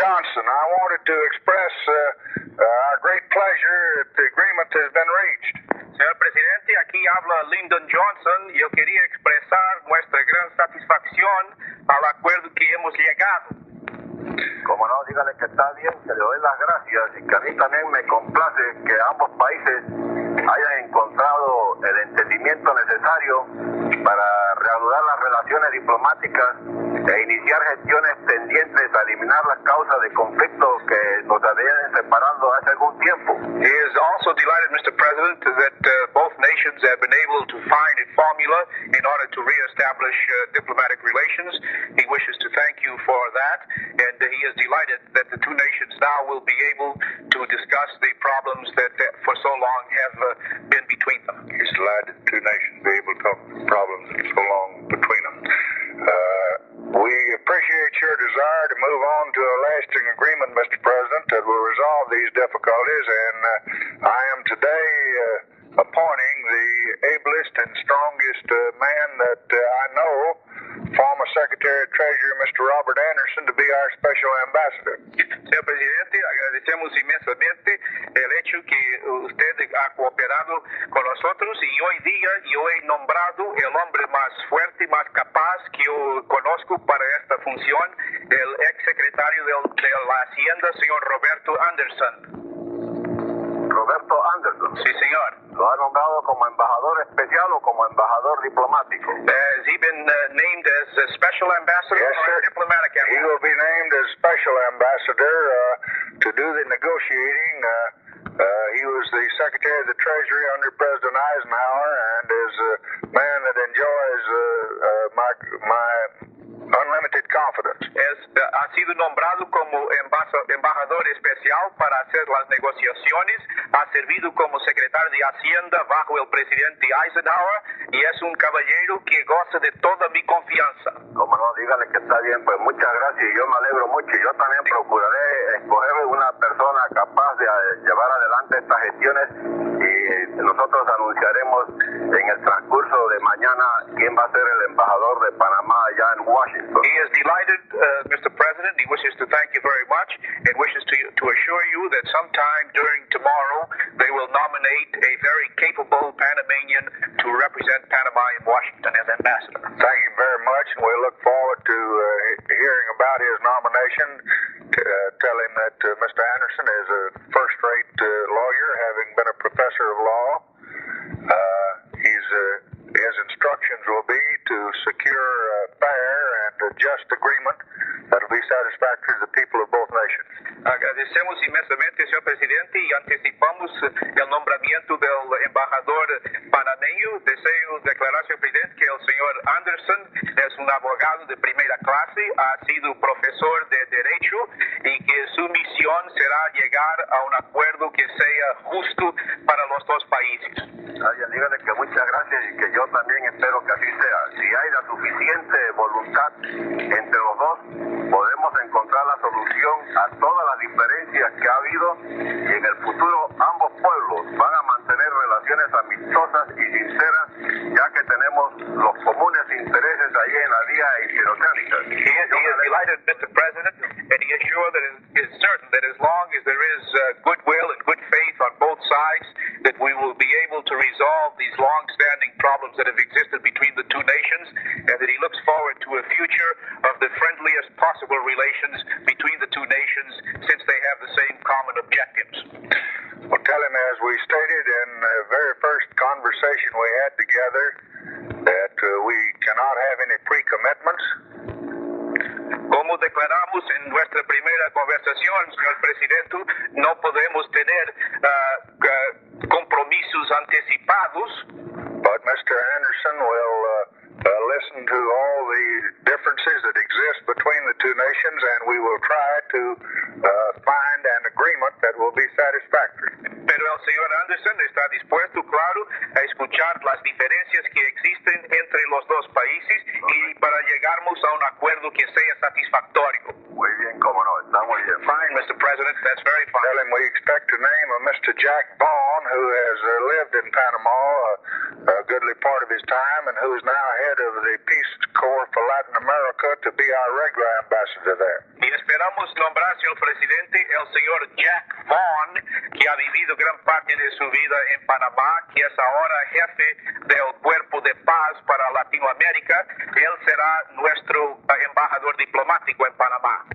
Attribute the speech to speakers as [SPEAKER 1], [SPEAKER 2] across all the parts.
[SPEAKER 1] Jhonson. I wanted to express our great pleasure that the agreement has been reached.
[SPEAKER 2] Señor presidente, aquí habla Lyndon Johnson y yo quería expresar nuestra gran satisfacción al acuerdo que hemos llegado.
[SPEAKER 3] Como no, dígale que está bien, que le doy las gracias y que a mí también me complace que ambos países hayan encontrado el entendimiento necesario para reanudar las relaciones diplomáticas e iniciar gestiones tendientes a eliminar las causas de conflicto que nos habían separando hace algún tiempo.
[SPEAKER 2] He is also delighted, Mr. President, that both nations have been able to find a formula in order to reestablish diplomatic relations. He wishes to thank you for that, and he is delighted that the two nations now will be able to discuss the problems that for so long have been between them.
[SPEAKER 1] He's delighted the two nations be able to talk problems so long between them. We appreciate your desire to move on to a lasting agreement, Mr. President, that will resolve these difficulties, and I am today appointing the ablest and strongest man that I know, former Secretary of Treasury, Mr. Robert Anderson, to be our special ambassador.
[SPEAKER 2] Señor presidente, agradecemos inmensamente el hecho que usted ha cooperado con nosotros y hoy día yo he nombrado el hombre más fuerte y más capaz que yo conozco para esta función, el ex secretario de la Hacienda, señor Roberto Anderson.
[SPEAKER 3] Roberto Anderson.
[SPEAKER 2] Sí, señor.
[SPEAKER 3] ¿Lo ha nombrado como embajador especial o como embajador diplomático?
[SPEAKER 2] Has he been named as a special ambassador
[SPEAKER 1] Yes,
[SPEAKER 2] or
[SPEAKER 1] sir.
[SPEAKER 2] a diplomatic
[SPEAKER 1] He
[SPEAKER 2] ambassador?
[SPEAKER 1] will be named as special ambassador to do the negotiating. He was the Secretary of the Treasury under President Eisenhower and is a man that enjoys my unlimited confidence.
[SPEAKER 2] Ha sido nombrado como embajador especial para hacer las negociaciones, ha servido como secretario de Hacienda bajo el presidente Eisenhower y es un caballero que goza de toda mi confianza.
[SPEAKER 3] Como no, dígale que está bien, pues muchas gracias y yo me alegro mucho. Yo también procuraré escoger una persona capaz de llevar adelante estas gestiones y nosotros anunciaremos en el transcurso de mañana quién va a ser el embajador de Panamá allá en Washington.
[SPEAKER 2] He is delighted, Mr. President. He wishes to thank you very much and wishes to assure you that sometime during tomorrow they will nominate a very capable Panamanian to represent Panama in Washington as ambassador.
[SPEAKER 1] Thank you very much, and we look forward to hearing about his nomination. Tell him that Mr. Anderson is a first-rate lawyer, having been a professor of law. His instructions will be to secure a fair and a just agreement that will be satisfactory to the people of both nations.
[SPEAKER 2] Agradecemos inmensamente, señor presidente, y anticipamos el nombramiento del embajador panameño. Deseo declarar, señor presidente, que el señor Anderson es un abogado de primera clase, ha sido profesor de Derecho y que su misión será llegar a un acuerdo que sea justo para los dos países.
[SPEAKER 3] Dígale que muchas gracias y que yo también espero que así sea. Si hay la suficiente voluntad entre los dos, podemos encontrar la solución a todas las diferencias que ha habido y en el futuro ambos pueblos van a mantener relaciones amistosas y sinceras, ya que tenemos los comunes intereses ahí en la vía interoceánica.
[SPEAKER 2] He is delighted, Mr. President, and he is sure that it is certain that as long as there is goodwill and good faith on both sides, that we will be able to resolve these long-standing problems that have existed between the two nations, and that he looks forward to a future of the friendliest possible relations between the two nations, since they have the same common objectives.
[SPEAKER 1] Well, tell him, as we stated in the very first conversation we had together, that we cannot have any pre-commitments.
[SPEAKER 2] Como declaramos en nuestra primera conversación, señor presidente, no podemos tener compromisos anticipados.
[SPEAKER 1] But Mr. Anderson will listen to all the differences that exist between the two nations, and we will try to find an agreement that will be satisfactory.
[SPEAKER 2] Pero el señor Anderson está dispuesto, claro, a escuchar las diferencias que existen entre los dos países y para llegarnos a un acuerdo que sea satisfactorio.
[SPEAKER 3] Muy bien, cómo no, está muy bien.
[SPEAKER 2] Fine, Mr. President, that's very fine.
[SPEAKER 1] Tell him we expect to name a Mr. Jack Vaughn, who has lived in Panama a goodly part of his time and who is now head of the Peace Corps for Latin America, to be our regular ambassador there.
[SPEAKER 2] Y esperamos nombrar, señor presidente, el señor Jack Vaughn, que ha vivido gran parte de su vida en Panamá, que es ahora jefe del Cuerpo de Paz para Latinoamérica. Él será nuestro embajador diplomático en Panamá.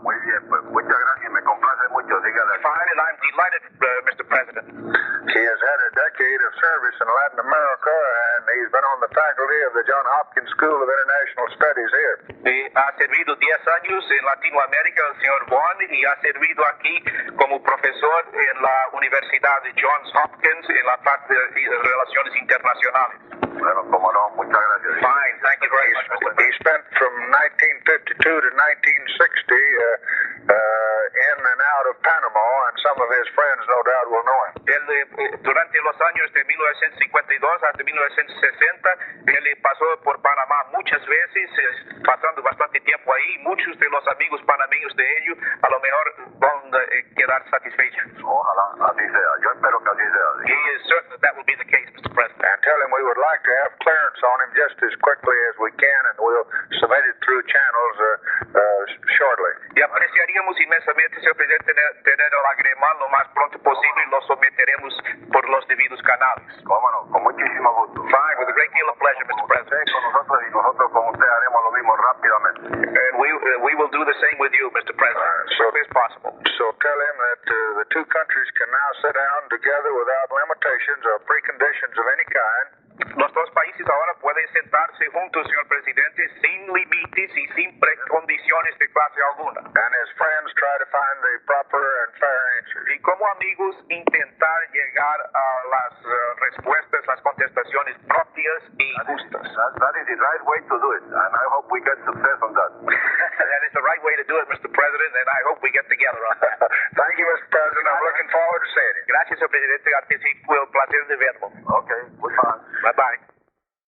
[SPEAKER 3] Muy bien, pues muchas gracias, me complace mucho, dígale.
[SPEAKER 2] Fine, and I'm delighted, Mr. President.
[SPEAKER 1] He has had a decade of service in Latin America, and he's been on the faculty of the Johns Hopkins School of International Studies here.
[SPEAKER 2] Ha servido 10 años en Latinoamérica el señor Vaughn y ha servido aquí como profesor en la Universidad de Johns Hopkins en la parte de relaciones internacionales.
[SPEAKER 3] Bueno, como no, muchas gracias.
[SPEAKER 2] Fine, thank you very much, Mr.
[SPEAKER 1] He spent from 1952 to 1960 in and out of Panama, and some of his friends no doubt will know him.
[SPEAKER 2] Él, durante los años de 1952 hasta 1960, él pasó por Panamá muchas veces, pasando bastante tiempo ahí. Muchos de los amigos panameños de ellos a lo mejor van a quedar satisfechos.
[SPEAKER 3] Ojalá así sea. Yo espero que así sea.
[SPEAKER 2] He is certain that will be the case, Mr. President.
[SPEAKER 1] And tell him we would like to have clearance on him just as quickly as we can, and we'll submit it through channels shortly.
[SPEAKER 2] Y apreciaríamos inmensamente, señor presidente, tener el agremán lo más pronto posible y lo someteremos por los debidos canales.
[SPEAKER 3] Cómo no, con muchísimo gusto.
[SPEAKER 2] Fine, with a great deal of pleasure, Mr. President.
[SPEAKER 3] Con nosotros y nosotros con usted haremos lo mismo rápidamente.
[SPEAKER 2] And we will do the same with you, Mr. President, as quickly as possible.
[SPEAKER 1] So tell him that the two countries can now sit down together without limitations or preconditions of any kind.
[SPEAKER 2] Los dos países ahora pueden sentarse juntos, señor presidente, sin límites y sin precondiciones de clase alguna.
[SPEAKER 1] And his friends try to find the proper and fair answers.
[SPEAKER 2] Y como amigos, intentar llegar a las respuestas, las contestaciones propias y justas.
[SPEAKER 3] That is the right way to do it, and I hope we get success on that.
[SPEAKER 2] That is the right way to do it, Mr. President, and I hope we get together on that.
[SPEAKER 1] Thank you, Mr. President. I'm looking forward to seeing you.
[SPEAKER 2] Gracias, señor presidente. Fue un placer de verlo.
[SPEAKER 3] Okay, goodbye.
[SPEAKER 2] Bye-bye.